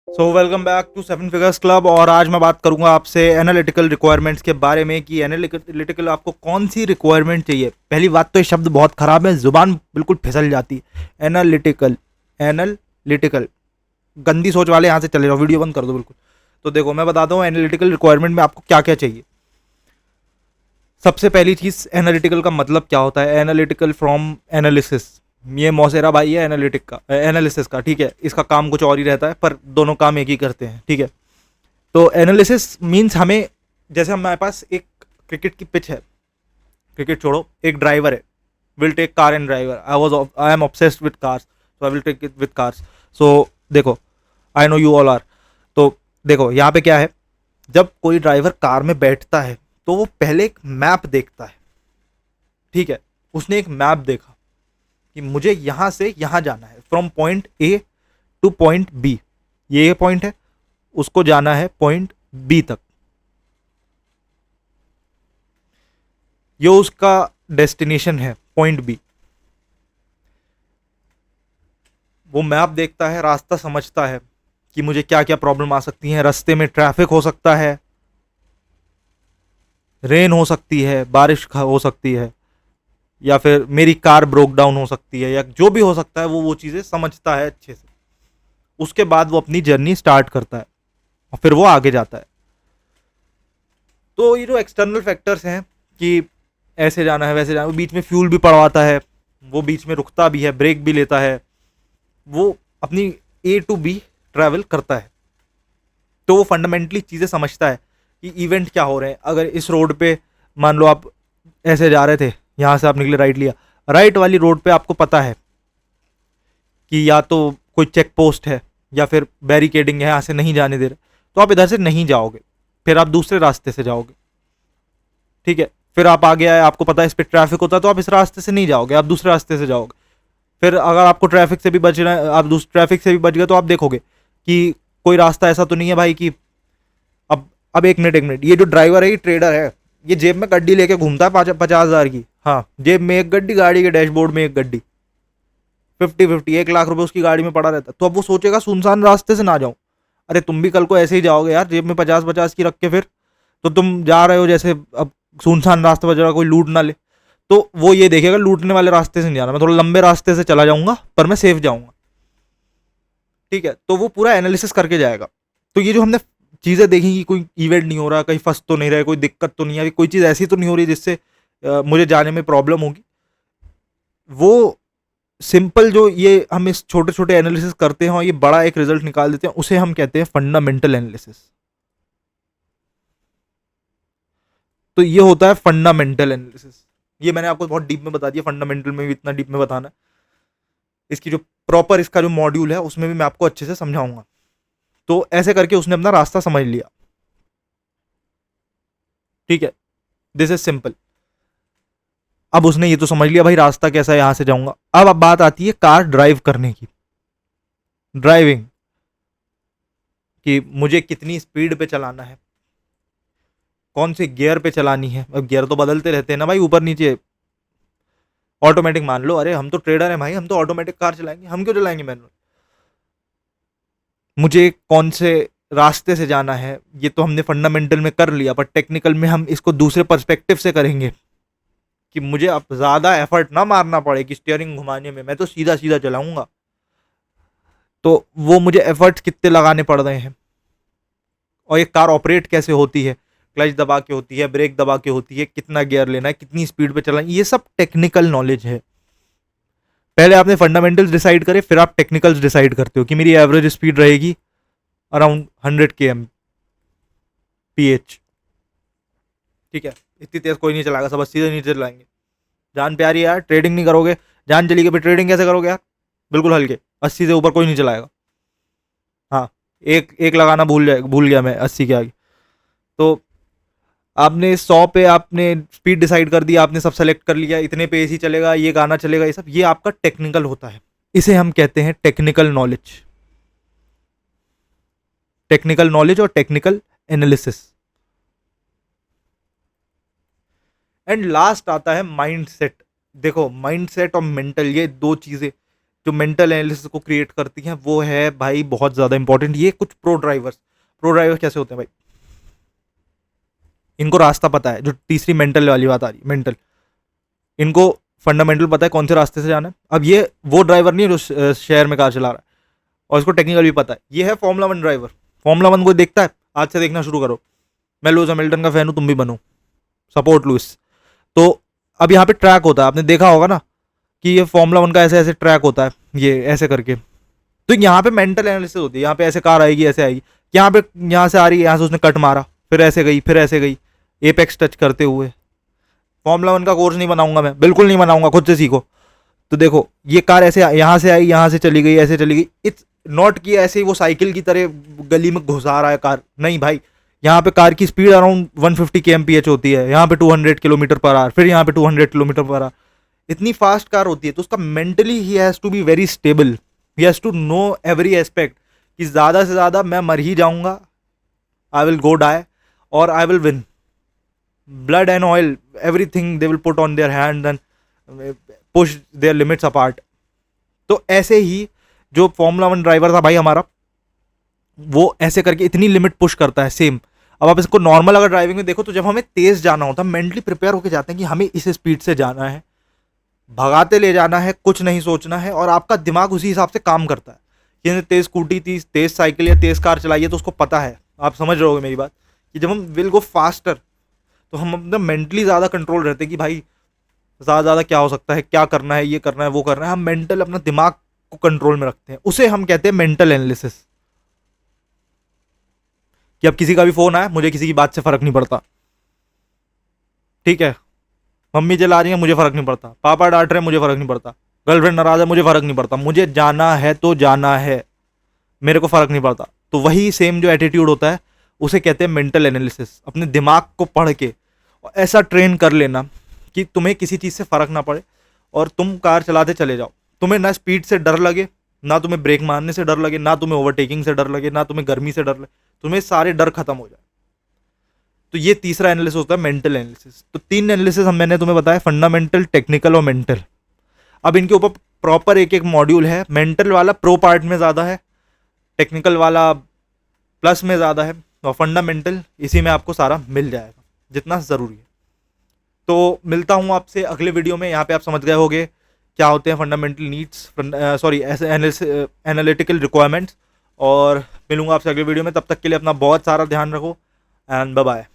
So welcome back to seven figures club. और आज मैं बात करूंगा आपसे एनालिटिकल रिक्वायरमेंट्स के बारे में कि एनालिटिकल आपको कौन सी रिक्वायरमेंट चाहिए। पहली बात तो ये शब्द बहुत खराब है, जुबान बिल्कुल फिसल जाती है। एनालिटिकल, एनालिटिकल, गंदी सोच वाले यहाँ से चले जाओ, वीडियो बंद कर दो बिल्कुल। तो देखो मैं बताता हूँ एनालिटिकल रिक्वायरमेंट में आपको क्या क्या चाहिए। सबसे पहली चीज, एनालिटिकल का मतलब क्या होता है। एनालिटिकल फ्रॉम एनालिसिस, ये मौसेरा भाई है एनालिटिक का, एनालिसिस का, ठीक है। इसका काम कुछ और ही रहता है पर दोनों काम एक ही करते हैं, ठीक है। तो एनालिसिस मीन्स हमें, जैसे हमारे पास एक क्रिकेट की पिच है, क्रिकेट छोड़ो, एक ड्राइवर है, will take car and driver, I am obsessed with cars, so I will take it with cars. So देखो, I know you all are. तो देखो यहाँ पे क्या है, जब कोई ड्राइवर कार में बैठता है तो वो पहले एक मैप देखता है, ठीक है। उसने एक मैप देखा कि मुझे यहां से यहां जाना है, from point A to point B, ये पॉइंट है, उसको जाना है पॉइंट बी तक, ये उसका डेस्टिनेशन है पॉइंट बी। वो मैप देखता है, रास्ता समझता है कि मुझे क्या क्या प्रॉब्लम आ सकती है रास्ते में। ट्रैफिक हो सकता है, रेन हो सकती है, बारिश हो सकती है, या फिर मेरी कार ब्रोक डाउन हो सकती है, या जो भी हो सकता है वो चीज़ें समझता है अच्छे से। उसके बाद वो अपनी जर्नी स्टार्ट करता है और फिर वो आगे जाता है। तो ये जो एक्सटर्नल फैक्टर्स हैं कि ऐसे जाना है वैसे जाना है, वो बीच में फ्यूल भी पड़वाता है, वो बीच में रुकता भी है, ब्रेक भी लेता है, वो अपनी ए टू बी ट्रैवल करता है। तो वो फंडामेंटली चीज़ें समझता है कि इवेंट क्या हो रहे हैं। अगर इस रोड पे मान लो आप ऐसे जा रहे थे, यहाँ से आप निकले, राइट लिया, राइट वाली रोड पे आपको पता है कि या तो कोई चेक पोस्ट है या फिर बैरिकेडिंग है, यहाँ से नहीं जाने दे रहे, तो आप इधर से नहीं जाओगे, फिर आप दूसरे रास्ते से जाओगे, ठीक है। फिर आप आगे आए, आपको पता है इस पर ट्रैफिक होता है, तो आप इस रास्ते से नहीं जाओगे, आप दूसरे रास्ते से जाओगे। फिर अगर आपको ट्रैफिक से भी बचना है, आप ट्रैफिक से भी बच गए, तो आप देखोगे कि कोई रास्ता ऐसा तो नहीं है भाई कि अब एक मिनट एक मिनट, ये जो ड्राइवर है, ये ट्रेडर है, ये जेब में गड्डी लेके घूमता है 50,000 की, हाँ, जेब में एक गड्डी, गाड़ी के डैशबोर्ड में एक गड्डी, 50-50, 1 लाख रुपए उसकी गाड़ी में पड़ा रहता है। तो अब वो सोचेगा सुनसान रास्ते से ना जाऊं। अरे तुम भी कल को ऐसे ही जाओगे यार, जेब में 50-50 की रख के, फिर तो तुम जा रहे हो जैसे, अब सुनसान रास्ते पर जरा कोई लूट ना ले, तो वो ये देखेगा लूटने वाले रास्ते से नहीं जाना, मैं थोड़ा लंबे रास्ते से चला जाऊंगा पर मैं सेफ जाऊंगा, ठीक है। तो वो पूरा एनालिसिस करके जाएगा। तो ये जो हमने चीज़ें देखी कि कोई इवेंट नहीं हो रहा, कहीं फंस तो नहीं रहा, कोई दिक्कत तो नहीं है, कोई चीज़ ऐसी तो नहीं हो रही जिससे मुझे जाने में प्रॉब्लम होगी, वो सिंपल जो ये हम इस छोटे छोटे एनालिसिस करते हैं और ये बड़ा एक रिजल्ट निकाल देते हैं, उसे हम कहते हैं फंडामेंटल एनालिसिस। तो ये होता है फंडामेंटल एनालिसिस। ये मैंने आपको बहुत डीप में बता दिया, फंडामेंटल में भी इतना डीप में बताना है। इसकी जो प्रॉपर इसका जो मॉड्यूल है उसमें भी मैं आपको अच्छे से समझाऊंगा। तो ऐसे करके उसने अपना रास्ता समझ लिया, ठीक है। This is simple. अब उसने ये तो समझ लिया भाई रास्ता कैसा है, यहां से जाऊंगा। अब बात आती है कार ड्राइव करने की, ड्राइविंग, कि मुझे कितनी स्पीड पे चलाना है, कौन से गियर पे चलानी है। अब गियर तो बदलते रहते हैं ना भाई, ऊपर नीचे, ऑटोमेटिक मान लो, अरे हम तो ट्रेडर हैं भाई, हम तो ऑटोमेटिक कार चलाएंगे, हम क्यों चलाएंगे मैनुअल। मुझे कौन से रास्ते से जाना है, ये तो हमने फंडामेंटल में कर लिया, पर टेक्निकल में हम इसको दूसरे पर्सपेक्टिव से करेंगे कि मुझे अब ज्यादा एफर्ट ना मारना पड़े कि स्टीयरिंग घुमाने में, मैं तो सीधा सीधा चलाऊंगा। तो वो मुझे एफर्ट्स कितने लगाने पड़ रहे हैं, और ये कार ऑपरेट कैसे होती है, क्लच दबा के होती है, ब्रेक दबा के होती है, कितना गियर लेना है, कितनी स्पीड पे चलाना है, ये सब टेक्निकल नॉलेज है। पहले आपने फंडामेंटल्स डिसाइड करे, फिर आप टेक्निकल्स डिसाइड करते हो कि मेरी एवरेज स्पीड रहेगी अराउंड 100 km/h, ठीक है। इतनी तेज कोई नहीं चलाएगा, सब 80 से नीचे चलाएंगे। जान प्यारी है यार, ट्रेडिंग नहीं करोगे, जान चली गई, फिर ट्रेडिंग कैसे करोगे यार, बिल्कुल हल्के, 80 से ऊपर कोई नहीं चलाएगा। हाँ, एक एक लगाना भूल गया मैं 80 के आगे। तो आपने 100 पे आपने स्पीड डिसाइड कर दिया, आपने सब सेलेक्ट कर लिया, इतने पे एसी चलेगा, ये गाना चलेगा, ये सब, ये आपका टेक्निकल होता है। इसे हम कहते हैं टेक्निकल नॉलेज, टेक्निकल नॉलेज और टेक्निकल एनालिसिस। एंड लास्ट आता है माइंड सेट। देखो माइंड सेट और मेंटल, ये दो चीजें जो मेंटल एनालिसिस को क्रिएट करती हैं वो है भाई बहुत ज़्यादा इंपॉर्टेंट। ये कुछ प्रो ड्राइवर कैसे होते हैं भाई, इनको रास्ता पता है। जो तीसरी मेंटल वाली बात आ रही है, मेंटल, इनको फंडामेंटल पता है कौन से रास्ते से जाना है। अब ये वो ड्राइवर नहीं है जो शहर में कार चला रहा है और इसको टेक्निकल भी पता है, ये है फॉर्मूला 1 ड्राइवर। फॉर्मूला 1 को देखता है, आज से देखना शुरू करो। मैं लुइस हैमिल्टन का फैन हूँ, तुम भी बनो, सपोर्ट लुइस। तो अब यहाँ पे ट्रैक होता है, आपने देखा होगा ना कि ये फॉर्मूला 1 का ऐसे ऐसे ट्रैक होता है, ये ऐसे करके। तो यहाँ पे मेंटल एनालिसिस होती है, यहाँ पे ऐसे कार आएगी, ऐसे आएगी, यहाँ पे यहाँ से आ रही है, यहाँ से उसने कट मारा, फिर ऐसे गई, फिर ऐसे गई, एपेक्स टच करते हुए। फॉर्मूला 1 का कोर्स नहीं बनाऊंगा मैं, बिल्कुल नहीं बनाऊंगा, खुद से सीखो। तो देखो ये कार ऐसे यहाँ से आई, यहाँ से चली गई, ऐसे चली गई। इट्स नॉट कि ऐसे ही वो साइकिल की तरह गली में घुसा रहा है कार, नहीं भाई। यहाँ पे कार की स्पीड अराउंड 150 kmph होती है, यहाँ पे 200 km/h, फिर यहाँ पे 200 km/h। इतनी फास्ट कार होती है, तो उसका mentally he has to be very stable, he has to know every aspect कि ज़्यादा से ज़्यादा मैं मर ही जाऊँगा, आई विल गो डाई और I will win. Blood and oil, everything they will put on their hand and push there limits apart. तो ऐसे ही जो फॉर्मूला 1 ड्राइवर था भाई हमारा, वो ऐसे करके इतनी लिमिट पुश करता है सेम। अब आप इसको नॉर्मल अगर ड्राइविंग में देखो तो जब हमें तेज जाना होता है, मेंटली प्रिपेयर होकर जाते हैं कि हमें इस स्पीड से जाना है, भगाते ले जाना है, कुछ नहीं सोचना है, और आपका दिमाग उसी हिसाब से काम करता है। कि तेज स्कूटी थी, तेज साइकिल या तेज कार चलाई है तो उसको पता है, आप समझ रहे होगे मेरी बात, कि जब हम विल गो फास्टर तो हम अपना मेंटली ज़्यादा कंट्रोल रहते हैं कि भाई ज़्यादा क्या हो सकता है, क्या करना है, ये करना है, वो करना है। हम मेंटल अपना दिमाग को कंट्रोल में रखते हैं, उसे हम कहते हैं मेंटल एनालिसिस। कि अब किसी का भी फोन आया, मुझे किसी की बात से फर्क नहीं पड़ता, ठीक है, मम्मी चला रही है, मुझे फर्क नहीं पड़ता, पापा डांट रहे हैं, मुझे फर्क नहीं पड़ता, गर्लफ्रेंड नाराज है, मुझे फर्क नहीं पड़ता, मुझे जाना है तो जाना है, मेरे को फर्क नहीं पड़ता। तो वही सेम जो एटीट्यूड होता है उसे कहते हैं मेंटल एनालिसिस। अपने दिमाग को पढ़ के ऐसा ट्रेन कर लेना कि तुम्हें किसी चीज़ से फर्क ना पड़े और तुम कार चलाते चले जाओ। तुम्हें ना स्पीड से डर लगे, ना तुम्हें ब्रेक मारने से डर लगे, ना तुम्हें ओवरटेकिंग से डर लगे, ना तुम्हें गर्मी से डर लगे, तुम्हें सारे डर खत्म हो जाए। तो ये तीसरा एनालिसिस होता है मेंटल एनालिसिस। तो 3 एनालिसिस मैंने तुम्हें बताया, फंडामेंटल, टेक्निकल और मेंटल। अब इनके ऊपर प्रॉपर एक एक मॉड्यूल है। मेंटल वाला प्रो पार्ट में ज़्यादा है, टेक्निकल वाला प्लस में ज़्यादा है, और फंडामेंटल इसी में आपको सारा मिल जाएगा जितना ज़रूरी है। तो मिलता हूँ आपसे अगले वीडियो में। यहाँ पे आप समझ गए होंगे क्या होते हैं fundamental needs, sorry analytical requirements. और मिलूंगा आपसे अगले वीडियो में, तब तक के लिए अपना बहुत सारा ध्यान रखो एंड बाय बाय।